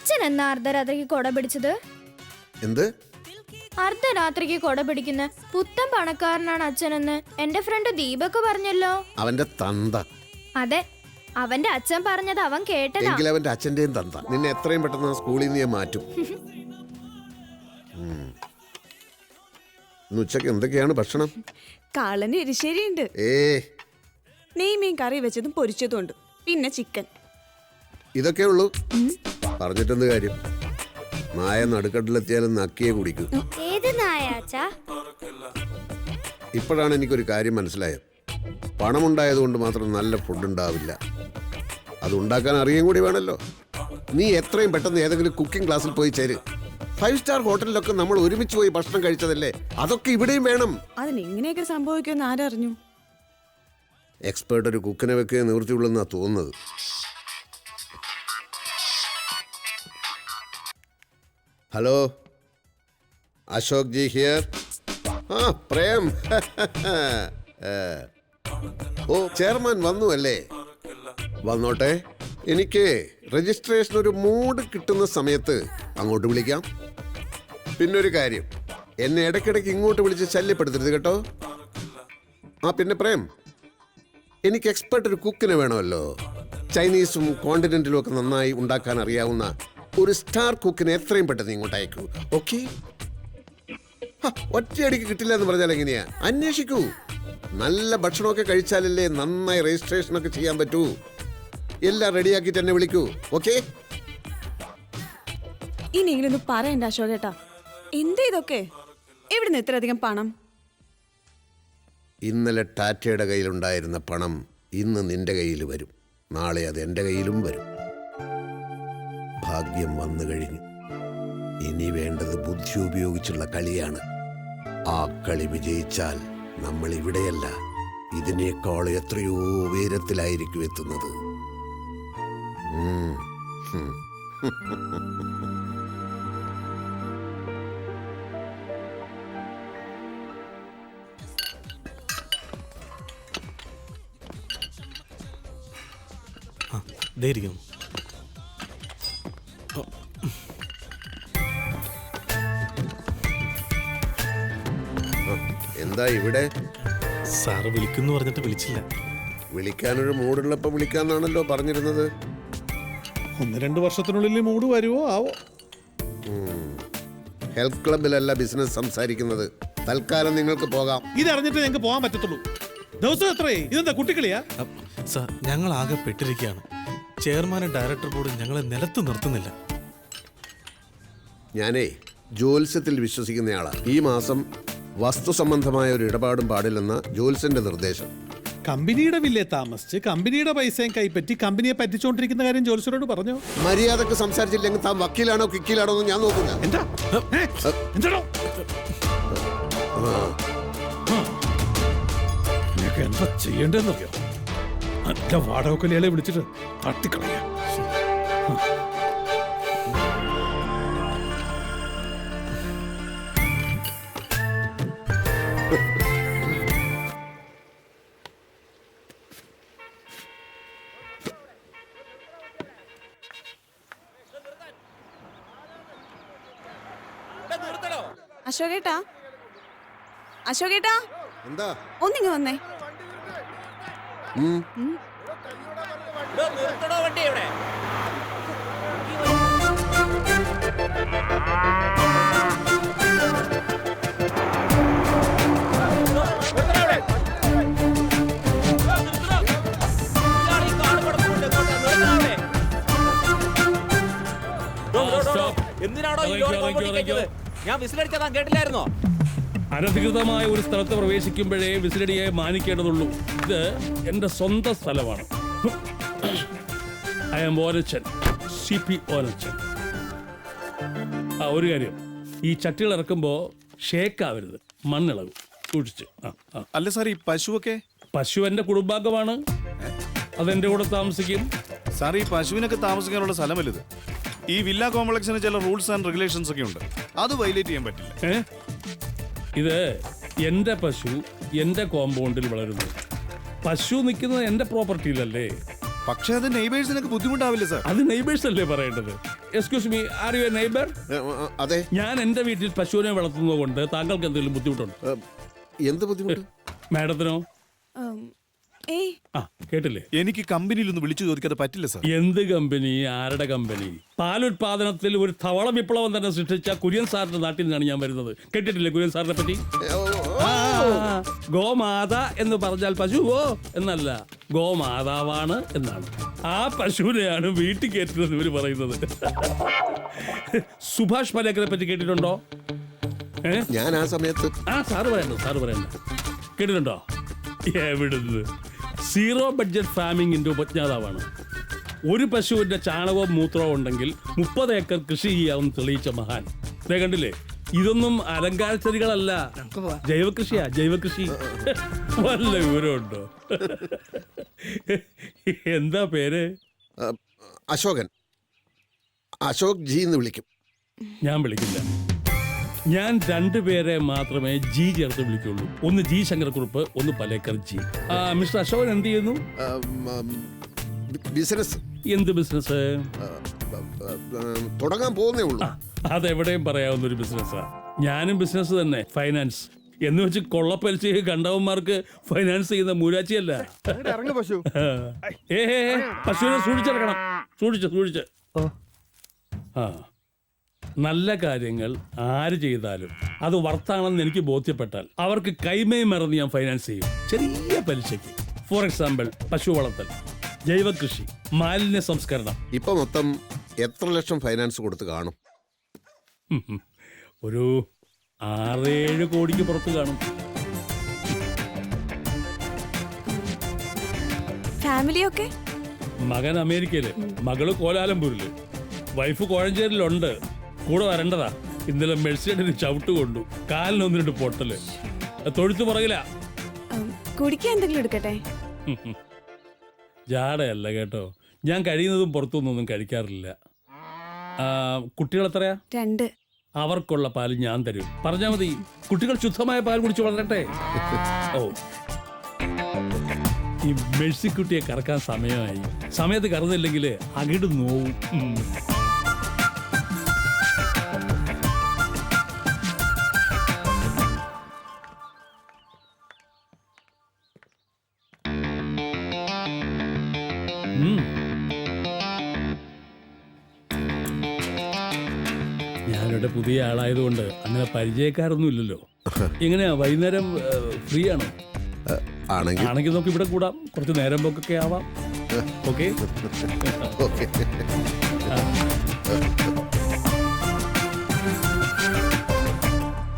അച്ഛൻ എന്നാ അർദ്ധരാത്രിക്ക് കൊട പിടിച്ചത്? എന്ത്? അർദ്ധരാത്രിക്ക് കൊട പിടിക്കുന്ന പുത്തൻ പണക്കാരനാണ് അച്ഛനെന്ന് എന്റെ ഫ്രണ്ട് ദീപക് പറഞ്ഞല്ലോ. അവന്റെ തന്ത. അതെ, അവന്റെ അച്ഛൻ പറഞ്ഞത് അവൻ കേട്ടതാ. എങ്കിൽ അവന്റെ അച്ഛന്റെയും തന്ത. നിന്നെ എത്രയും പെട്ടെന്ന് സ്കൂളിൽ നിന്ന് മാറ്റും. ഉച്ചക്ക് എന്തൊക്കെയാണ് ഭക്ഷണം? കാളന് എരിശ്ശേരി ഉണ്ട്, നെയ്മീൻ കറി വെച്ചതും പൊരിച്ചതും ഉണ്ട്, പിന്നെ ചിക്കൻ. ഇതൊക്കെ ഉള്ളൂ. പറഞ്ഞിട്ടെന്ത് കാര്യം? നായ നടുക്കട്ടിലെത്തിയാലും നക്കിയെ കുടിക്കൂ. ഏത് നായ അച്ഛാ? ഇപ്പോഴാണ് എനിക്കൊരു കാര്യം മനസ്സിലായത്. പണമുണ്ടായതുകൊണ്ട് മാത്രം നല്ല ഫുഡ് ഉണ്ടാവില്ല, അത് ഉണ്ടാക്കാൻ അറിയാൻ കൂടി വേണമല്ലോ. നീ എത്രയും പെട്ടെന്ന് ഏതെങ്കിലും കുക്കിംഗ് ക്ലാസ്സിൽ പോയി ചേര്. 5 സ്റ്റാർ ഹോട്ടലിലൊക്കെ നമ്മൾ ഒരുമിച്ച് പോയി ഭക്ഷണം കഴിച്ചതല്ലേ, അതൊക്കെ ഇവിടെയും വേണം. അതിന് ഇങ്ങനെയൊക്കെ സംഭവിക്കുമെന്ന് ആരറിഞ്ഞു? എക്സ്പേർട്ട് ഒരു കുക്കിനെ വെക്കുക നിവൃത്തിയുള്ളെന്നാ തോന്നുന്നത്. Hello, Ashok G here. ആ പ്രേം. ഓ, ചെയർമാൻ വന്നു അല്ലേ? വന്നോട്ടെ. എനിക്ക് രജിസ്ട്രേഷൻ ഒരു മൂഡ് കിട്ടുന്ന സമയത്ത് അങ്ങോട്ട് വിളിക്കാം. പിന്നൊരു കാര്യം, എന്നെ ഇടയ്ക്കിടയ്ക്ക് ഇങ്ങോട്ട് വിളിച്ച് ശല്യപ്പെടുത്തരുത് കേട്ടോ. ആ പിന്നെ പ്രേം, എനിക്ക് എക്സ്പെർട്ട് ഒരു കുക്കിനെ വേണമല്ലോ. ചൈനീസും കോണ്ടിനെന്റിലും ഒക്കെ നന്നായി ഉണ്ടാക്കാൻ അറിയാവുന്ന ഒരു സ്റ്റാർ കുക്കിനെ എത്രയും പെട്ടെന്ന് ഇങ്ങോട്ട് അയക്കൂ. ഓക്കെ? ഒറ്റയടിക്ക് കിട്ടില്ല എന്ന് പറഞ്ഞാൽ എങ്ങനെയാ? അന്വേഷിക്കൂ. നല്ല ഭക്ഷണമൊക്കെ കഴിച്ചാലല്ലേ നന്നായി രജിസ്ട്രേഷനൊക്കെ ചെയ്യാൻ പറ്റൂ. എല്ലാം റെഡിയാക്കിട്ട് എന്നെ വിളിക്കൂ. ഓക്കെ? ഇനിയെങ്കിലും പറയണ്ട അശോകേട്ടാ, എന്താ ഇതൊക്കെ? എവിടുന്ന് ഇത്രയധികം പണം? ഇന്നലെ ടാറ്റയുടെ കയ്യിലുണ്ടായിരുന്ന പണം ഇന്ന് നിന്റെ കയ്യിൽ വരും, നാളെ അത് എൻ്റെ കയ്യിലും വരും. ഭാഗ്യം വന്നു കഴിഞ്ഞു. ഇനി വേണ്ടത് ബുദ്ധി ഉപയോഗിച്ചുള്ള കളിയാണ്. ആ കളി വിജയിച്ചാൽ നമ്മൾ ഇവിടെയല്ല, ഇതിനേക്കാൾ എത്രയോ ഉയരത്തിലായിരിക്കും എത്തുന്നത്. എന്താ ഇവിടെ? സാറ് വിളിക്കുന്നു പറഞ്ഞിട്ട് വിളിച്ചില്ല. വിളിക്കാനൊരു മൂടുള്ളപ്പോ വിളിക്കാന്നാണല്ലോ പറഞ്ഞിരുന്നത്. 1-2 വർഷത്തിനുള്ളിൽ മൂഡ് വരുവോ ആവോ. ഹെൽത്ത് ക്ലബിലല്ല ബിസിനസ് സംസാരിക്കുന്നത്. തൽക്കാലം നിങ്ങൾക്ക് പോകാം. ഇതറിഞ്ഞിട്ട് ഞങ്ങൾക്ക് പോകാൻ പറ്റത്തുള്ളൂ. ദിവസം എത്രയേ? ഇതെന്താ കുട്ടിക്കളിയാ? സാർ, ഞങ്ങൾ ആകെ പെട്ടിരിക്കുകയാണ്. ചെയർമാനും ഡയറക്ടർ ബോർഡും ഞങ്ങളെ നിലത്ത് നിർത്തുന്നില്ല. ഞാനേ ജ്യോത്സ്യത്തിൽ വിശ്വസിക്കുന്നയാളാണ്. ഈ മാസം വസ്തു സംബന്ധമായ ഒരു ഇടപാടും പാടില്ലെന്ന ജ്യോത്സ്യന്റെ നിർദ്ദേശം. കമ്പനിയുടെ വില്ലേ താമസിച്ച് കമ്പനിയുടെ പൈസയും കൈപ്പറ്റി കമ്പനിയെ പറ്റിച്ചോണ്ടിരിക്കുന്ന കാര്യം ജോത്സ്യരോട് പറഞ്ഞു. മര്യാദക്ക് സംസാരിച്ചില്ലെങ്കിൽ താൻ വക്കീലാണോ കിക്കീലാണോ എന്ന് ഞാൻ നോക്കില്ല. എന്താ ചെയ്യേണ്ടതെന്നറിയോ? നല്ല വാടകക്കൊലയാളെ വിളിച്ചിട്ട് തട്ടിക്കളയാ. അശോകേട്ടാ, അശോകേട്ടാ, എന്താ? ഒന്നിങ്ങ് വന്നേ. എന്തിനാണോ ഞാൻ വിസിലടിച്ചതാ കേട്ടില്ലായിരുന്നോ? അനധികൃതമായ ഒരു സ്ഥലത്ത് പ്രവേശിക്കുമ്പോഴേ വിസിലടിയെ മാനിക്കേണ്ടതുള്ളൂ. ഇത് എന്റെ സ്വന്തം സ്ഥലമാണ്. I am Onachan, CP Onachan. ഒരു കാര്യം, ഈ ചട്ടികൾ ഇറക്കുമ്പോ ഷേക്കാവരുത്, മണ്ണിളകും, സൂക്ഷിച്ച്. അല്ല സാർ, ഈ പശുവൊക്കെ? പശു എന്റെ കുടുംബാംഗമാണ്, അതെന്റെ കൂടെ താമസിക്കും. സാർ, ഈ പശുവിനൊക്കെ താമസിക്കാനുള്ള സ്ഥലമല്ലത്. ഈ വില്ല കോംപ്ലക്സിന് ചില റൂൾസ് ആൻഡ് റെഗുലേഷൻസ് ഒക്കെ ഉണ്ട്, അത് വയലേറ്റ് ചെയ്യാൻ പറ്റില്ല. ഇത് എന്റെ പശു എന്റെ കോമ്പൗണ്ടിൽ വളരുന്നു. പശു നിൽക്കുന്നത് എന്റെ പ്രോപ്പർട്ടിയിലല്ലേ. പക്ഷെ അത് നെയ്ബേഴ്സിനൊക്കെ ബുദ്ധിമുട്ടാവില്ല സാർ? അത് നെയ്ബേഴ്സ് അല്ലേ പറയേണ്ടത്. Excuse me, are you A neighbour? അതെ. ഞാൻ എന്റെ വീട്ടിൽ പശുവിനെ വളർത്തുന്നത് കൊണ്ട് താങ്കൾക്ക് എന്തെങ്കിലും ബുദ്ധിമുട്ടുണ്ടോ? എന്ത് ബുദ്ധിമുട്ട്? മാഡത്തിനോ? ഏയ് ആ, കേട്ടില്ലേ? എനിക്ക് കമ്പനിയിൽ ഒന്ന് വിളിച്ചു ചോദിക്കാതെ പറ്റില്ല സാർ. എന്ത് കമ്പനി? ആരുടെ കമ്പനി? പാലുത്പാദനത്തിൽ ഒരു ധവള വിപ്ലവം തന്നെ സൃഷ്ടിച്ച കുര്യൻ സാറിന്റെ നാട്ടിൽ നിന്നാണ് ഞാൻ വരുന്നത്. കേട്ടിട്ടില്ലേ കുര്യൻ സാറിനെ പറ്റി? ഗോമാത എന്ന് പറഞ്ഞാൽ പശുവോ എന്നല്ല, ഗോമാതാവാണ് എന്നാണ്. ആ പശുവിനെയാണ് വീട്ടിൽ കയറ്റുന്നത് ഇവര് പറയുന്നത്. സുഭാഷ് പലേക്കറെ പറ്റി കേട്ടിട്ടുണ്ടോ? ഞാൻ ആ സമയത്ത് സാറ് പറയണ്ട. കേട്ടിട്ടുണ്ടോ? എവിടുന്ന്? സീറോ ബഡ്ജറ്റ് ഫാമിങ്ങിന്റെ ഉപജ്ഞാതാവാണ്. ഒരു പശുവിന്റെ ചാണകവും മൂത്രവും ഉണ്ടെങ്കിൽ 30 ഏക്കർ കൃഷി ചെയ്യാമെന്ന് തെളിയിച്ച മഹാൻ. ദേ കണ്ടില്ലേ, ഇതൊന്നും അലങ്കാര ചെടികളല്ല, ജൈവകൃഷിയാ, ജൈവകൃഷി. വല്ല വിവരമുണ്ടോ? എന്താ പേര്? അശോകൻ. അശോക് ജി എന്ന് വിളിക്കും. ഞാൻ വിളിക്കില്ല. ഞാൻ 2 പേരെ മാത്രമേ ജി ചേർത്ത് വിളിക്കുള്ളൂ. ഒന്ന് ജി ശങ്കരക്കുറുപ്പ്, ഒന്ന് പലേക്കർ ജി. മിസ്റ്റർ അശോകൻ എന്ത് ചെയ്യുന്നു? ബിസിനസ്. എന്ത് ബിസിനസ്? തുടങ്ങാൻ പോകുന്നേ ഉള്ളൂ. അതെവിടെയും പറയാവുന്ന ഒരു ബിസിനസ്സാ. ഞാനും ബിസിനസ് തന്നെ, ഫൈനാൻസ്. എന്ന് വെച്ച് കൊള്ളപ്പലിശ കണ്ടവന്മാർക്ക് ഫൈനാൻസ് ചെയ്യുന്ന മൂരാച്ചിയല്ല. പശുവിനെ സൂക്ഷിച്ചിറക്കണം. സൂക്ഷിച്ച്. ആ, നല്ല കാര്യങ്ങൾ ആര് ചെയ്താലും അത് വർത്താണെന്ന് എനിക്ക് ബോധ്യപ്പെട്ടാൽ അവർക്ക് കൈമേ മറന്ന് ഞാൻ ഫൈനാൻസ് ചെയ്യും, ചെറിയ പലിശയ്ക്ക്. ഫോർ എക്സാമ്പിൾ, പശു വളർത്തൽ, ജൈവകൃഷി, മാലിന്യ സംസ്കരണം. ഇപ്പൊ മൊത്തം എത്ര ലക്ഷം ഫൈനാൻസ് കൊടുത്ത് കാണും? ഒരു 6-7 കോടിക്ക് പുറത്ത് കാണും. ഫാമിലിയൊക്കെ? മകൻ അമേരിക്കയില്, മകള് കോലാലംപൂരില്, വൈഫ് കോഴഞ്ചേരിലുണ്ട്. കൂടെ വരേണ്ടതാ. ഇന്നലെ മെഴ്സിഡന് ചവിട്ട് കൊണ്ടു, കാലിനൊന്നിട്ട് പൊട്ടല്. തൊഴുത്ത് പുറകില. കുടിക്കാൻ എന്തെങ്കിലും എടുക്കട്ടെ? ജാടയല്ല കേട്ടോ, ഞാൻ കഴിയുന്നതും പുറത്തുനിന്നൊന്നും കഴിക്കാറില്ല. കുട്ടികൾ എത്രയാ? 2. അവർക്കുള്ള പാല് ഞാൻ തരും. പറഞ്ഞാ മതി. കുട്ടികൾ ശുദ്ധമായ പാൽ കുടിച്ച് വളരട്ടെ. ഓ, ഈ മെഴ്സിക്കുട്ടിയെ കറക്കാൻ സമയമായി. സമയത്ത് കറന്നില്ലെങ്കിൽ അകിട് നോവും. ഞാനിവിടെ പുതിയ ആളായതുകൊണ്ട് അങ്ങനെ പരിചയക്കാരൊന്നും ഇല്ലല്ലോ. എങ്ങനെയാ, വൈകുന്നേരം ഫ്രീ ആണോ? ആണെങ്കിൽ നമുക്ക് ഇവിടെ കൂടാം, കുറച്ച് നേരം പോക്കൊക്കെ ആവാം. ഓക്കെ.